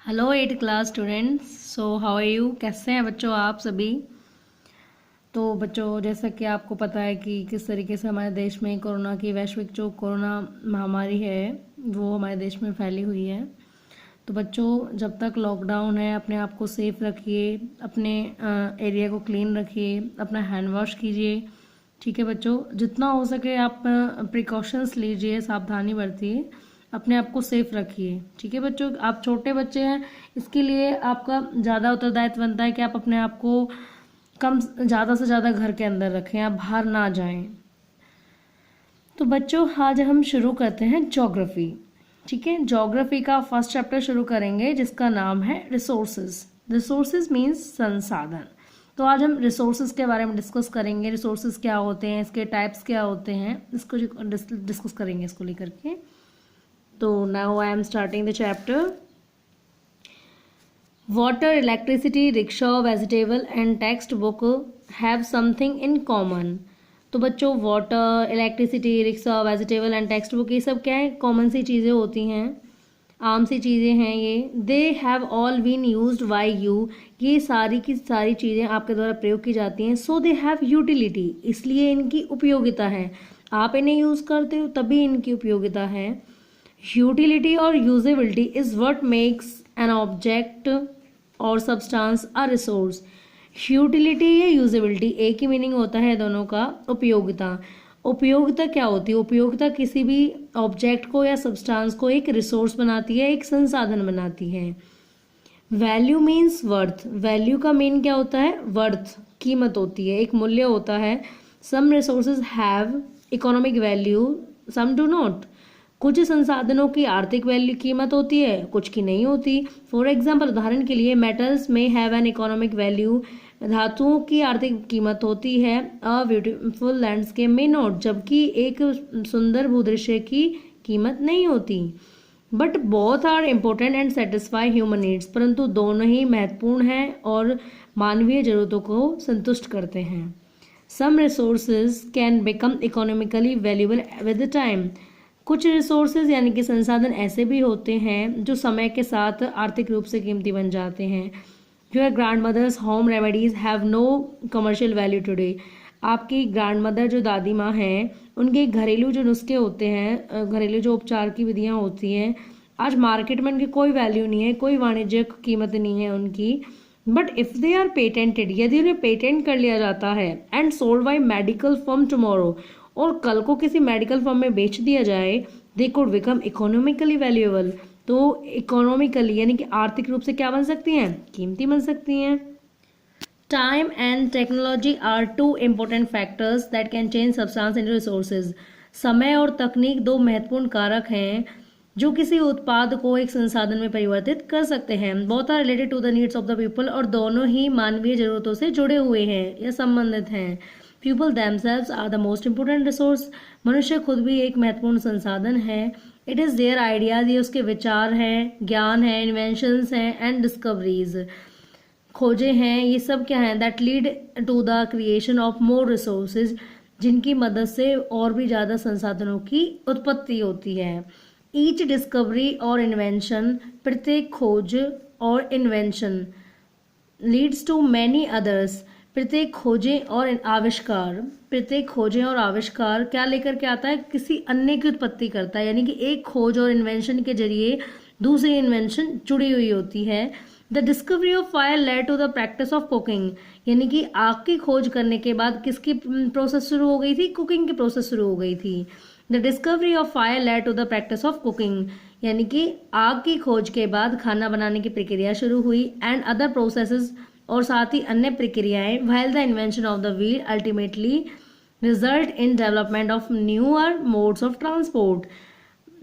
Hello eight class students. So how are you, कैसे हैं बच्चों आप सभी। तो बच्चों, जैसा कि आपको पता है कि किस तरीके से हमारे देश में कोरोना की वैश्विक जो कोरोना महामारी है वो हमारे देश में फैली हुई है। तो बच्चों, जब तक लॉकडाउन है अपने आप को सेफ रखिए, अपने एरिया को क्लीन रखिए, अपना हैंड वॉश कीजिए। ठीक है बच्चों, जितना हो सके आप प्रिकॉशंस लीजिए, सावधानी बरतिए, अपने आप को सेफ रखिए। ठीक है बच्चों, आप छोटे बच्चे हैं, इसके लिए आपका ज़्यादा उत्तरदायित्व बनता है कि आप अपने आप को कम ज़्यादा से ज़्यादा घर के अंदर रखें, आप बाहर ना जाएं। तो बच्चों, आज हम शुरू करते हैं ज्योग्राफी। ठीक है, ज्योग्राफी का फर्स्ट चैप्टर शुरू करेंगे जिसका नाम है रिसोर्सेज। रिसोर्सेज मीन्स संसाधन। तो आज हम रिसोर्सेज के बारे में डिस्कस करेंगे। रिसोर्सेज क्या होते हैं, इसके टाइप्स क्या होते हैं, इसको डिस्कस करेंगे इसको लेकर के। तो now I am starting the chapter. Water, electricity, rickshaw, vegetable and text book have something in common. तो बच्चों, water, electricity, rickshaw, vegetable and text book, ये सब क्या है, कॉमन सी चीज़ें होती हैं, आम सी चीज़ें हैं ये। They have all been used by you, ये सारी की सारी चीज़ें आपके द्वारा प्रयोग की जाती हैं। सो दे हैव यूटिलिटी, इसलिए इनकी उपयोगिता है। आप इन्हें यूज़ करते हो तभी इनकी उपयोगिता है। यूटिलिटी और usability is what makes an object और सब्सटेंस अ रिसोर्स। यूटिलिटी या यूजेबिलिटी एक ही मीनिंग होता है दोनों का। उपयोगिता, उपयोगिता क्या होती है, उपयोगिता किसी भी ऑब्जेक्ट को या सब्सटेंस को एक रिसोर्स बनाती है, एक संसाधन बनाती है। वैल्यू मीन्स वर्थ, वैल्यू का मीन क्या होता है, वर्थ, कीमत होती है, एक मूल्य होता है। Some resources have economic value, some do not. कुछ संसाधनों की आर्थिक वैल्यू कीमत होती है, कुछ की नहीं होती। फॉर एग्जाम्पल, उदाहरण के लिए, मेटल्स में हैव एन इकोनॉमिक वैल्यू, धातुओं की आर्थिक कीमत होती है। अ ब्यूटीफुल लैंडस्केप में नॉट, जबकि एक सुंदर भूदृश्य की कीमत नहीं होती। But both are important and satisfy human needs, परंतु दोनों ही महत्वपूर्ण हैं और मानवीय जरूरतों को संतुष्ट करते हैं। Some resources can become economically valuable with the time. कुछ रिसोर्सेज यानी कि संसाधन ऐसे भी होते हैं जो समय के साथ आर्थिक रूप से कीमती बन जाते हैं। Your grand mother's home remedies have no commercial value today. आपकी ग्रैंड मदर जो दादी माँ हैं, उनके घरेलू जो नुस्खे होते हैं, घरेलू जो उपचार की विधियाँ होती हैं, आज मार्केट में उनकी कोई वैल्यू नहीं है, कोई वाणिज्यिक कीमत नहीं है उनकी। But if they are patented, यदि उन्हें पेटेंट कर लिया जाता है, and sold by medical firm tomorrow, और कल को किसी मेडिकल फर्म में बेच दिया जाए, they could become economically valuable. तो इकोनॉमिकली यानी कि आर्थिक रूप से क्या बन सकती हैं, कीमती बन सकती हैं। Time and technology are two important factors that can change substance into resources. समय और तकनीक दो महत्वपूर्ण कारक हैं जो किसी उत्पाद को एक संसाधन में परिवर्तित कर सकते हैं। Both are related to the needs of the people, और दोनों ही मानवीय जरूरतों से जुड़े हुए हैं या संबंधित हैं। People themselves are the most important resource. मनुष्य खुद भी एक महत्वपूर्ण संसाधन है। इट इज़ देयर आइडियाज, ये उसके विचार हैं, ज्ञान है, इन्वेंशंस हैं एंड डिस्कवरीज, खोजें हैं, ये सब क्या है, that lead to the creation of more resources, जिनकी मदद से और भी ज़्यादा संसाधनों की उत्पत्ति होती है। ईच डिस्कवरी और इन्वेंशन, प्रत्येक खोज और invention, leads to many others, प्रत्येक खोजें और आविष्कार, प्रत्येक खोजें और आविष्कार क्या लेकर के आता है, किसी अन्य की उत्पत्ति करता है। यानी कि एक खोज और इन्वेंशन के जरिए दूसरी इन्वेंशन जुड़ी हुई होती है। The discovery of fire led to the practice of cooking, यानी कि आग की खोज करने के बाद किसकी प्रोसेस शुरू हो गई थी, कुकिंग की प्रोसेस शुरू हो गई थी। The discovery of fire led to the practice of cooking, यानी कि आग की खोज के बाद खाना बनाने की प्रक्रिया शुरू हुई। एंड अदर प्रोसेसेस, और साथ ही अन्य प्रक्रियाएं। While the invention of the wheel ultimately result in development of newer modes of transport,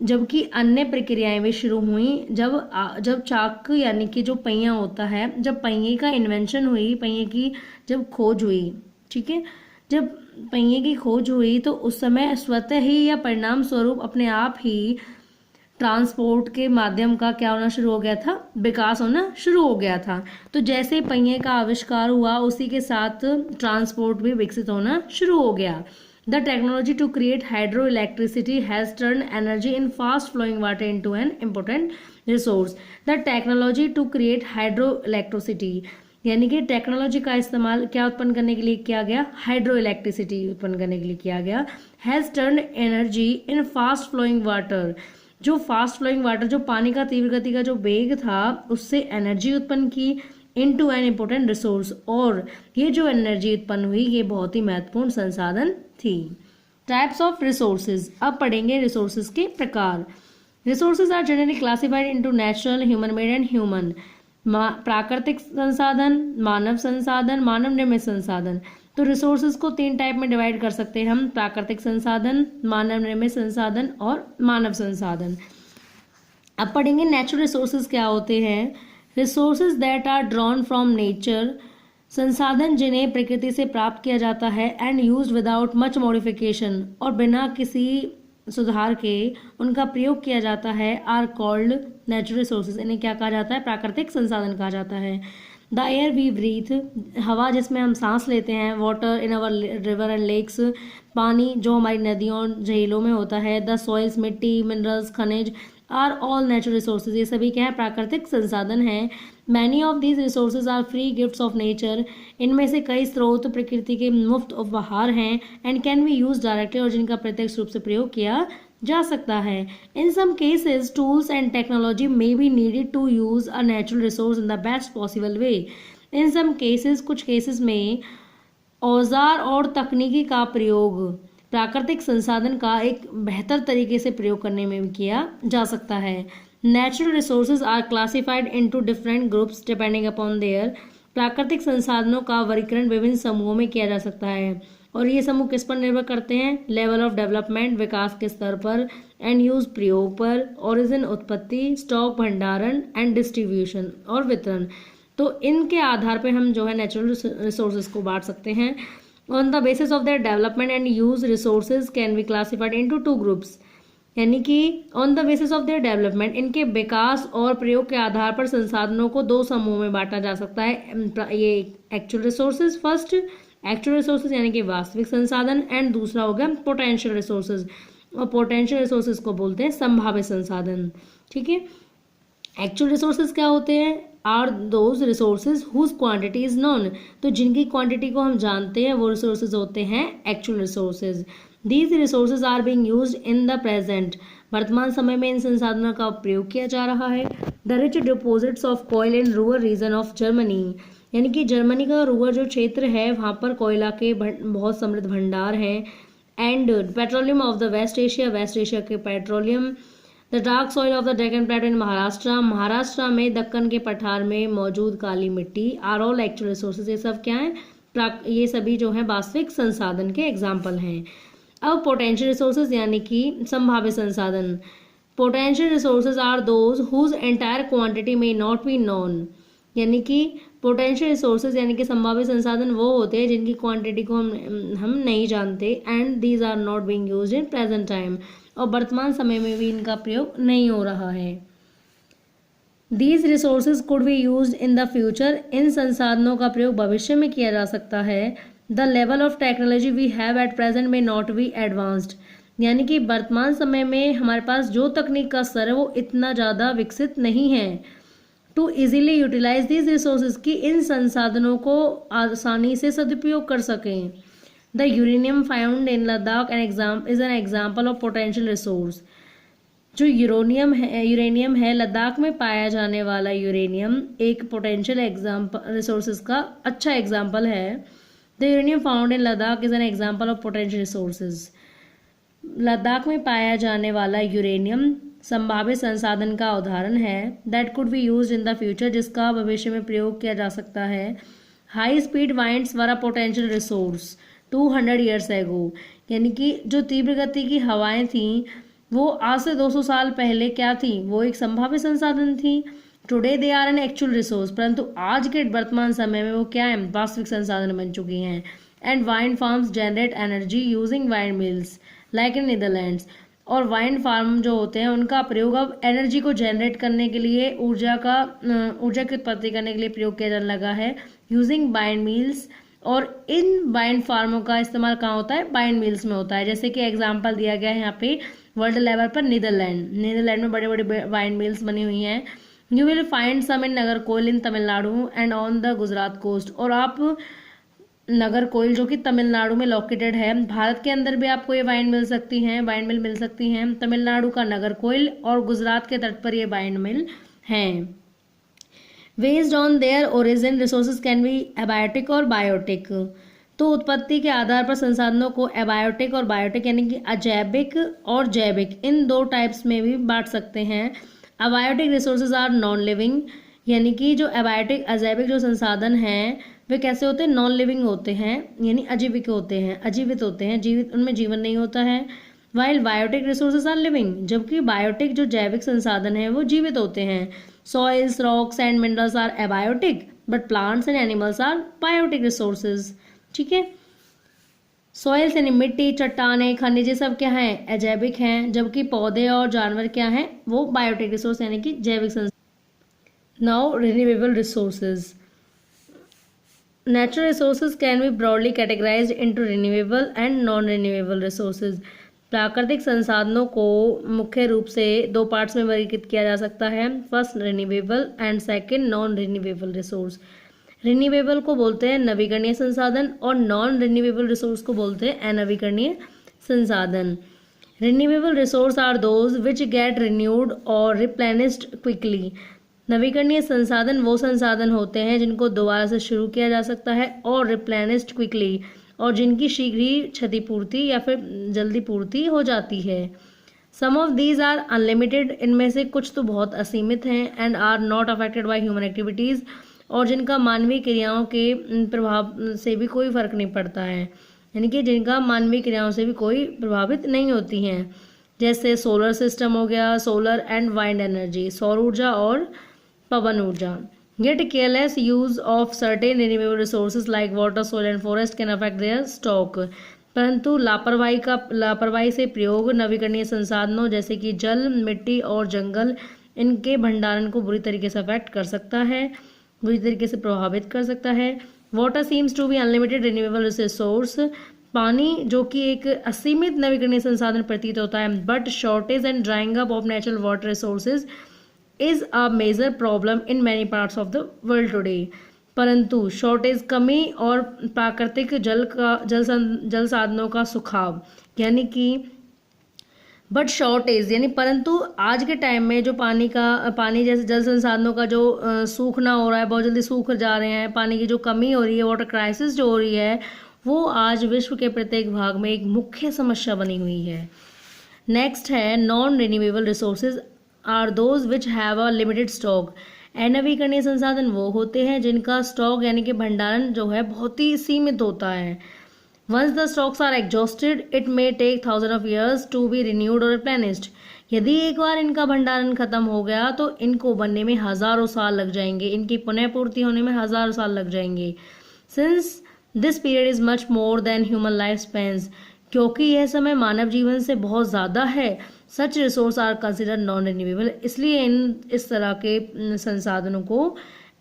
जबकि अन्य प्रक्रियाएं भी शुरू हुई जब चाक यानी कि जो पहिया होता है, जब पहिए का इन्वेंशन हुई, पहिए की जब खोज हुई, ठीक है, जब पहिए की खोज हुई तो उस समय स्वतः ही या परिणाम स्वरूप अपने आप ही ट्रांसपोर्ट के माध्यम का क्या होना शुरू हो गया था, विकास होना शुरू हो गया था। तो जैसे पहिए का आविष्कार हुआ, उसी के साथ ट्रांसपोर्ट भी विकसित होना शुरू हो गया। The technology to create hydro electricity has turn energy in fast flowing water into an important resource. The technology to create hydro electricity, यानी कि टेक्नोलॉजी का इस्तेमाल क्या उत्पन्न करने के लिए किया गया, हाइड्रो इलेक्ट्रिसिटी उत्पन्न करने के लिए किया गया। Has turn energy in fast flowing water, जो फास्ट फ्लोइंग वाटर, जो पानी का तीव्र गति का जो वेग था उससे एनर्जी उत्पन्न की इनटू एन इम्पोर्टेंट रिसोर्स, और ये जो एनर्जी उत्पन्न हुई ये बहुत ही महत्वपूर्ण संसाधन थी। टाइप्स ऑफ रिसोर्सेज, अब पढ़ेंगे रिसोर्सेज के प्रकार। Resources are generally classified into natural, human made and human. प्राकृतिक संसाधन, मानव संसाधन, मानव निर्मित संसाधन। तो रिसोर्सेज को 3 टाइप में डिवाइड कर सकते हैं हम, प्राकृतिक संसाधन, मानव निर्मित संसाधन और मानव संसाधन। अब पढ़ेंगे नेचुरल रिसोर्सेज क्या होते हैं। Resources that are drawn from nature, संसाधन जिन्हें प्रकृति से प्राप्त किया जाता है, and used without much modification, और बिना किसी सुधार के उनका प्रयोग किया जाता है, आर कॉल्ड नेचुरल रिसोर्सेज। इन्हें क्या कहा जाता है, प्राकृतिक संसाधन कहा जाता है। द एयर वी ब्रीथ, हवा जिसमें हम सांस लेते हैं। Water in our river and lakes, पानी जो हमारी नदियों और झीलों में होता है। द सॉइल्स, मिट्टी, मिनरल्स, खनिज, आर ऑल नेचुरल रिसोर्सेज, ये सभी क्या है, प्राकृतिक संसाधन हैं। Many of these resources are free gifts of nature, इनमें से कई स्रोत प्रकृति के मुफ्त उपहार हैं। And can be use directly, और जिनका प्रत्यक्ष रूप से प्रयोग किया जा सकता है। In some cases tools and technology may be needed to use a natural resource in the best possible way. In some cases, कुछ केसेस में औजार और तकनीकी का प्रयोग प्राकृतिक संसाधन का एक बेहतर तरीके से प्रयोग करने में भी किया जा सकता है। Natural resources are classified into different groups depending upon their, प्राकृतिक संसाधनों का वर्गीकरण विभिन्न समूहों में किया जा सकता है, और ये समूह किस पर निर्भर करते हैं, लेवल ऑफ डेवलपमेंट, विकास के स्तर पर, एंड यूज प्रयोग पर, ओरिजिन उत्पत्ति, स्टॉक भंडारण, एंड डिस्ट्रीब्यूशन और वितरण। तो इनके आधार पर हम जो है नेचुरल रिसोर्सेज को बांट सकते हैं। On the basis of their development and use resources can be classified into 2 groups, यानी कि on the basis of their development, इनके विकास और प्रयोग के आधार पर संसाधनों को 2 समूह में बांटा जा सकता है। ये actual resources, first actual resources यानी कि वास्तविक संसाधन, एंड दूसरा हो गया पोटेंशियल रिसोर्सेज, और पोटेंशियल रिसोर्सेज को बोलते हैं संभावित संसाधन। ठीक है, एक्चुअल रिसोर्सेज क्या होते हैं, are those resources whose quantity is known, तो जिनकी क्वांटिटी को हम जानते हैं वो रिसोर्सेज होते हैं actual resources. These resources are being used in the present, वर्तमान समय में इन संसाधनों का प्रयोग किया जा रहा है। The rich deposits of coal in Ruhr region of Germany, यानी कि जर्मनी का रूअर जो क्षेत्र है वहाँ पर कोयला के बहुत समृद्ध भंडार हैं। And petroleum of the West Asia, West Asia के petroleum. The dark soil of the Deccan plateau in Maharashtra, Maharashtra में दक्कन के पठार में मौजूद काली मिट्टी, आर ऑल एक्चुअल रिसोर्सेज। ये सब क्या है, ये सभी जो है वास्तविक संसाधन के एग्जाम्पल हैं। अब पोटेंशियल रिसोर्सेज यानी कि संभावित संसाधन। Potential resources are those whose entire quantity may not be known, यानी कि पोटेंशियल रिसोर्सेज यानी कि संभावित संसाधन वो होते हैं जिनकी क्वांटिटी को हम नहीं जानते, and these are not being used in present time, और वर्तमान समय में भी इनका प्रयोग नहीं हो रहा है। These resources could be used in the future, इन संसाधनों का प्रयोग भविष्य में किया जा सकता है। The level of technology we have at present may not be advanced, यानी कि वर्तमान समय में हमारे पास जो तकनीक का स्तर है वो इतना ज़्यादा विकसित नहीं है। To easily utilize these resources, की इन संसाधनों को आसानी से सदुपयोग कर सकें। The uranium found in Ladakh is an example of potential resource, जो यूरेनियम है लद्दाख में पाया जाने वाला यूरेनियम एक पोटेंशियल एग्जाम्पल रिसोर्सेज का अच्छा एग्जाम्पल है। The uranium found in Ladakh is an example of potential resources, Ladakh में पाया जाने वाला यूरेनियम संभावित संसाधन का उदाहरण है। That could be used in the future, जिसका भविष्य में प्रयोग किया जा सकता है। High speed winds were a potential resource 200 years ago, यानी कि जो तीव्र गति की हवाएं थीं वो आज से 200 साल पहले क्या थी, वो एक संभावित संसाधन थी। Today they are an actual resource, परंतु आज के वर्तमान समय में वो क्या है, वास्तविक संसाधन बन चुकी हैं। And wind farms generate energy using wind mills like in Netherlands, और वाइंड फार्म जो होते हैं उनका प्रयोग अब एनर्जी को जनरेट करने के लिए, ऊर्जा की उत्पत्ति करने के लिए प्रयोग किया जाने लगा है यूजिंग वाइंड मिल्स। और इन वाइंड फार्मों का इस्तेमाल कहाँ होता है, वाइंड मिल्स में होता है। जैसे कि एग्जांपल दिया गया है यहाँ पे वर्ल्ड लेवल पर नीदरलैंड में बड़े बड़े वाइन मिल्स बनी हुई हैं। You will find some in Nagercoil in Tamil Nadu and on the Gujarat coast. और आप नागरकोइल जो कि तमिलनाडु में लोकेटेड है, भारत के अंदर भी आपको ये वाइन मिल सकती हैं। तमिलनाडु का नागरकोइल और गुजरात के तट पर ये वाइन मिल हैं। Based on their origin resources can B abiotic और बायोटिक। तो उत्पत्ति के आधार पर संसाधनों को एबायोटिक और बायोटिक यानी कि अजैविक और जैविक इन दो टाइप्स में भी बांट सकते हैं। Abiotic resources are non living, यानी कि जो एबायोटिक अजैविक जो संसाधन हैं वे कैसे होते हैं, नॉन लिविंग होते हैं, यानी अजीविक होते हैं, अजीवित होते हैं, जीवित उनमें जीवन नहीं होता है। While biotic resources are living, जबकि बायोटिक जो जैविक संसाधन है वो जीवित होते हैं। Soils, rocks and minerals are abiotic but plants and animals are biotic resources. ठीक है, सॉइल्स यानी मिट्टी, चट्टाने, खनिज सब क्या है, अजैविक हैं, जबकि पौधे और जानवर क्या हैं, वो बायोटिक रिसोर्स यानी कि जैविक संसाधन। Now renewable resources. Natural resources can be broadly categorized into renewable and non-renewable resources. प्राकृतिक संसाधनों को मुख्य रूप से दो पार्ट्स में वर्गीकृत किया जा सकता है, first renewable and second non renewable resource. Renewable को बोलते हैं नवीकरणीय संसाधन और नॉन रिन्यूएबल रिसोर्स को बोलते हैं अनवीकरणीय संसाधन। Renewable resource are those which get renewed or replenished quickly. नवीकरणीय संसाधन वो संसाधन होते हैं जिनको दोबारा से शुरू किया जा सकता है और रिप्लेनिश्ड क्विकली, और जिनकी शीघ्र ही क्षतिपूर्ति या फिर जल्दी पूर्ति हो जाती है। Some of these are unlimited, इनमें से कुछ तो बहुत असीमित हैं, and are not affected by human activities, और जिनका मानवीय क्रियाओं के प्रभाव से भी कोई फर्क नहीं पड़ता है, यानी कि जिनका मानवीय क्रियाओं से भी कोई प्रभावित नहीं होती हैं। जैसे सोलर सिस्टम हो गया, सोलर एंड वाइंड एनर्जी, सौर ऊर्जा और पवन ऊर्जा। Yet careless use of certain renewable resources like water, soil and forest can affect their stock. परंतु लापरवाही से प्रयोग नवीकरणीय संसाधनों जैसे कि जल, मिट्टी और जंगल, इनके भंडारण को बुरी तरीके से अफेक्ट कर सकता है, बुरी तरीके से प्रभावित कर सकता है। Water seems to be unlimited renewable resource. पानी जो कि एक असीमित नवीकरणीय संसाधन प्रतीत होता है, but shortage and drying up of natural water resources is a major problem in many parts of the world today. परंतु शॉर्टेज, कमी और प्राकृतिक जल साधनों का सुखाव, यानी कि बट शॉर्टेज यानी परंतु आज के टाइम में जो पानी जैसे जल संसाधनों का जो सूखना हो रहा है, बहुत जल्दी सूख जा रहे हैं, पानी की जो कमी हो रही है, वाटर क्राइसिस जो हो रही है, वो आज विश्व के प्रत्येक भाग में एक मुख्य समस्या बनी हुई है। नेक्स्ट है non renewable resources are those which have a limited stock. अनवीकरणीय संसाधन वो होते हैं जिनका स्टॉक यानी कि भंडारण जो है बहुत ही सीमित होता है। Once the stocks are exhausted it may take thousand of years to be renewed or replenished. यदि एक बार इनका भंडारण खत्म हो गया तो इनको बनने में हजारों साल लग जाएंगे, इनकी पुनः पूर्ति होने में हजारों साल लग जाएंगे। Since this period is much more than human life spans, क्योंकि यह समय मानव जीवन से बहुत ज़्यादा है, such resource are consider non renewable, इसलिए इस तरह के संसाधनों को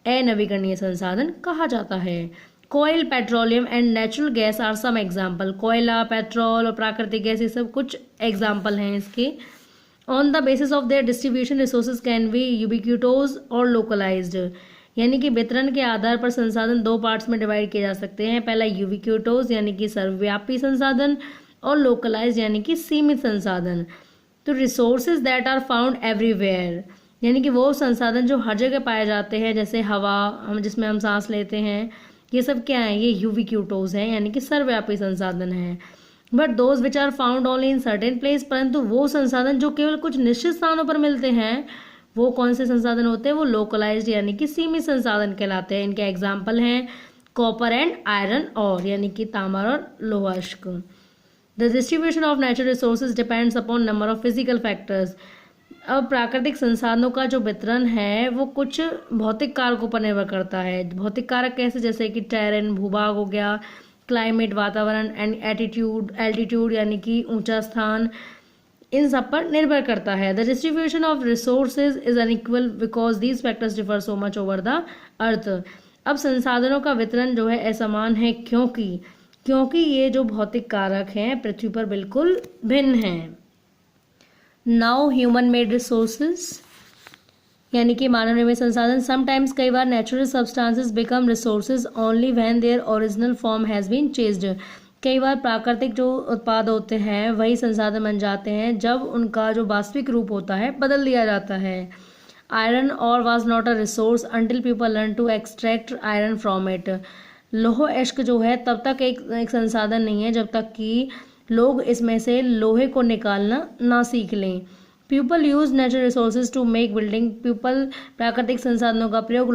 अनवीकरणीय संसाधन कहा जाता है। Coal, petroleum and natural gas are some example. कोयला, पेट्रोल और प्राकृतिक गैस ये सब कुछ एग्जाम्पल हैं इसके। On the basis of their distribution resources can be ubiquitous और लोकलाइज्ड, यानी कि वितरण के आधार पर संसाधन दो पार्ट्स में डिवाइड किए जा सकते हैं। पहला यूबिक्यूटोज यानी कि सर्वव्यापी संसाधन, और लोकलाइज्ड यानी कि सीमित संसाधन। तो resources that are found everywhere, यानी कि वो संसाधन जो हर जगह पाए जाते हैं, जैसे हवा जिसमें हम सांस लेते हैं, ये सब क्या है, ये यूबिक्यूटोज हैं, यानी कि सर्वव्यापी संसाधन हैं। But those which are found only in certain place, परंतु वो संसाधन जो केवल कुछ निश्चित स्थानों पर मिलते हैं, वो कौन से संसाधन होते हैं, वो लोकलाइज्ड यानी कि सीमित संसाधन कहलाते हैं। इनके एग्जाम्पल हैं कॉपर एंड आयरन और, यानी कि तांबा और लोहाश्क। The distribution of natural resources depends upon number of physical factors. अब प्राकृतिक संसाधनों का जो वितरण है वो कुछ भौतिक कारकों पर निर्भर करता है। भौतिक कारक कैसे, जैसे कि टेरेन भूभाग हो गया, क्लाइमेट वातावरण, एंड एल्टीट्यूड यानी कि ऊंचा स्थान, इन सब पर निर्भर करता है। The distribution of resources is unequal because these factors differ so much over the earth. अब संसाधनों का वितरण जो है असमान है क्योंकि ये जो भौतिक कारक हैं पृथ्वी पर बिल्कुल भिन्न हैं। नाउ ह्यूमन मेड रिसोर्सेज यानी कि मानव निर्मित संसाधन। समटाइम्स कई बार natural substances become resources only when their original form has been changed. कई बार प्राकृतिक जो उत्पाद होते हैं वही संसाधन बन जाते हैं जब उनका जो वास्तविक रूप होता है बदल दिया जाता है। Iron ore was not a resource until people learn to extract iron from it. लोह इश्क जो है तब तक एक संसाधन नहीं है जब तक कि लोग इसमें से लोहे को निकालना ना सीख लें। People use natural resources to make building. People प्राकृतिक संसाधनों का प्रयोग,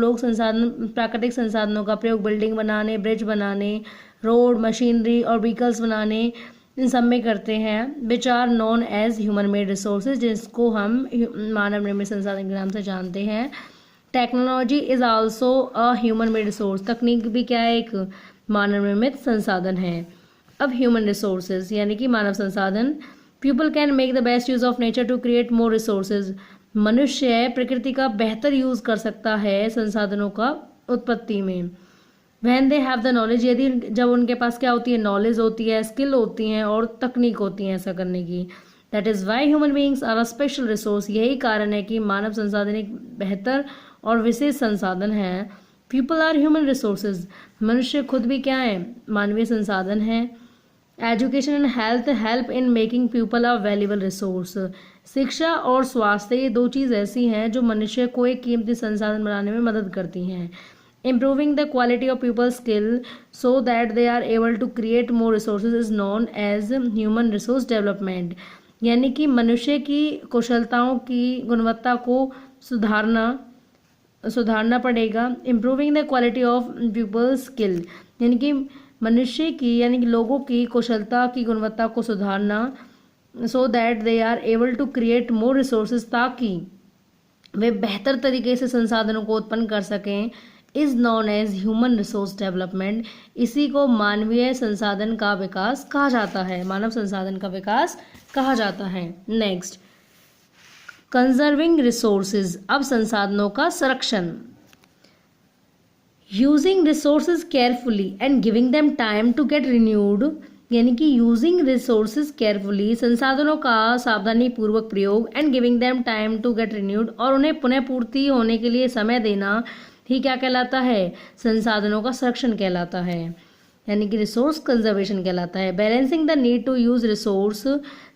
प्राकृतिक संसाधनों का प्रयोग बिल्डिंग बनाने, ब्रिज बनाने, रोड, मशीनरी और व्हीकल्स बनाने, इन सब में करते हैं। Which are known as human made resources, जिसको हम मानव निर्मित संसाधन के नाम से जानते हैं। Technology is also a human made resource. तकनीक भी क्या है, एक मानव निर्मित संसाधन है। अब ह्यूमन रिसोर्सेज यानी कि मानव संसाधन। People can make the best use of nature to create more resources. मनुष्य प्रकृति का बेहतर यूज कर सकता है संसाधनों का उत्पत्ति में। When they have the knowledge, यदि जब उनके पास क्या होती है, नॉलेज होती है, स्किल होती हैं और तकनीक होती है ऐसा करने की। That is why human beings are a special resource. यही कारण है कि मानव संसाधन एक बेहतर और विशेष संसाधन है। पीपल आर ह्यूमन रिसोर्सेज, मनुष्य खुद भी क्या है, मानवीय संसाधन है। Education and health help in making people a valuable resource. शिक्षा और स्वास्थ्य ये दो चीज़ ऐसी हैं जो मनुष्य को एक कीमती संसाधन बनाने में मदद करती हैं। Improving the quality of people's skill so that they are able to create more resources is known as human resource development। यानी कि मनुष्य की कुशलताओं की गुणवत्ता को सुधारना पड़ेगा। Improving the quality of people's skill यानी कि मनुष्य की यानी कि लोगों की कुशलता की गुणवत्ता को सुधारना। so that they are able to create more resources, ताकि वे बेहतर तरीके से संसाधनों को उत्पन्न कर सकें, is known as human resource development. इसी को मानवीय संसाधन का विकास कहा जाता है, मानव संसाधन का विकास कहा जाता है। Next, conserving resources. अब संसाधनों का संरक्षण। Using resources carefully and giving them time to get renewed यानी कि यूजिंग रिसोर्सेज केयरफुली, संसाधनों का सावधानी पूर्वक प्रयोग, and giving them time to get renewed और उन्हें पुनः पूर्ति होने के लिए समय देना ही क्या कहलाता है, संसाधनों का संरक्षण कहलाता है, यानी कि रिसोर्स कंजर्वेशन कहलाता है। Balancing the need to use resource,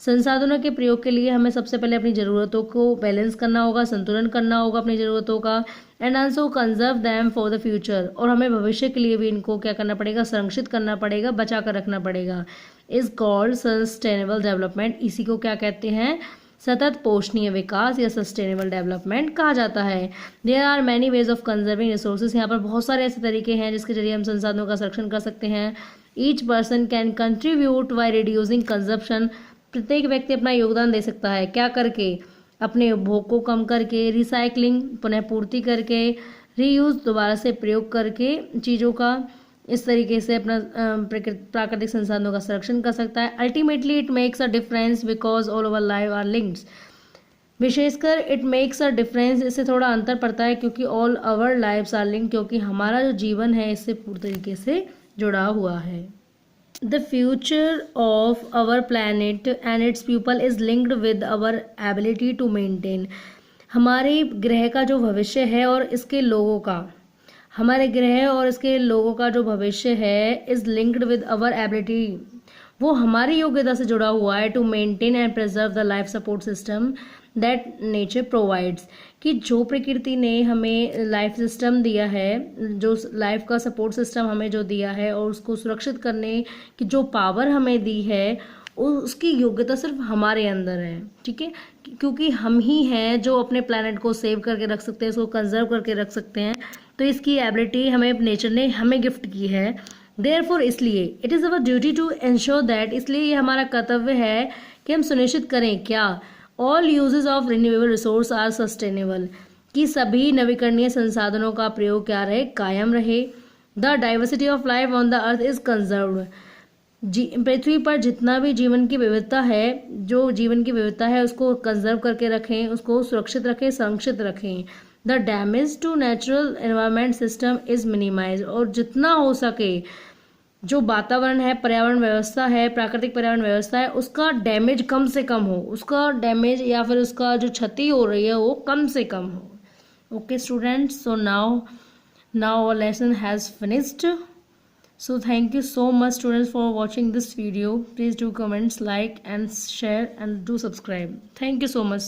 संसाधनों के प्रयोग के लिए हमें सबसे पहले अपनी ज़रूरतों को बैलेंस करना होगा, संतुलन करना होगा अपनी ज़रूरतों का। And also conserve them for the future, और हमें भविष्य के लिए भी इनको क्या करना पड़ेगा, संरक्षित करना पड़ेगा, बचा कर रखना पड़ेगा। इज कॉल्ड सस्टेनेबल डेवलपमेंट, इसी को क्या कहते हैं, सतत पोषणीय विकास या सस्टेनेबल डेवलपमेंट कहा जाता है। There are many ways of conserving resources, यहाँ पर बहुत सारे ऐसे तरीके हैं जिसके जरिए हम संसाधनों का संरक्षण कर सकते हैं। Each person can contribute by reducing consumption, प्रत्येक व्यक्ति अपना योगदान दे सकता है, क्या करके, अपने उपभोग को कम करके, रिसाइकलिंग पुनः पूर्ति करके, रीयूज दोबारा से प्रयोग करके चीज़ों का, इस तरीके से अपना प्राकृतिक संसाधनों का संरक्षण कर सकता है। Ultimately it makes a difference because all over life are linked, विशेषकर इट मेक्स अ डिफरेंस, इससे थोड़ा अंतर पड़ता है क्योंकि all our lives are linked, क्योंकि हमारा जो जीवन है इससे पूरी तरीके से जुड़ा हुआ है। The future of our planet and its people is linked with our ability to maintain, हमारे ग्रह का जो भविष्य है और इसके लोगों का, हमारे ग्रह और इसके लोगों का जो भविष्य है is linked with our ability, वो हमारी योग्यता से जुड़ा हुआ है, to maintain and preserve the life support system that nature provides, कि जो प्रकृति ने हमें लाइफ सिस्टम दिया है, जो लाइफ का सपोर्ट सिस्टम हमें जो दिया है और उसको सुरक्षित करने की जो पावर हमें दी है, उसकी योग्यता सिर्फ हमारे अंदर है, ठीक है, क्योंकि हम ही हैं जो अपने प्लैनेट को सेव करके रख सकते हैं, उसको कंजर्व करके रख सकते हैं, तो इसकी एबिलिटी हमें नेचर ने हमें गिफ्ट की है। देयरफॉर, इसलिए it is our duty to ensure that, इसलिए ये हमारा कर्तव्य है कि हम सुनिश्चित करें क्या, all uses of renewable resource are sustainable, कि सभी नवीकरणीय संसाधनों का प्रयोग क्या रहे, कायम रहे। The diversity of life on the earth is conserved, पृथ्वी पर जितना भी जीवन की विविधता है, जो जीवन की विविधता है उसको कंजर्व करके रखें, उसको सुरक्षित रखें, संरक्षित रखें। The damage to natural environment system is minimize, और जितना हो सके जो वातावरण है, पर्यावरण व्यवस्था है, प्राकृतिक पर्यावरण व्यवस्था है, उसका डैमेज कम से कम हो, उसका डैमेज या फिर उसका जो क्षति हो रही है वो कम से कम हो। Okay students, so now our lesson has finished. So thank you so much students for watching this video. Please do comments, like and share and do subscribe. Thank you so much.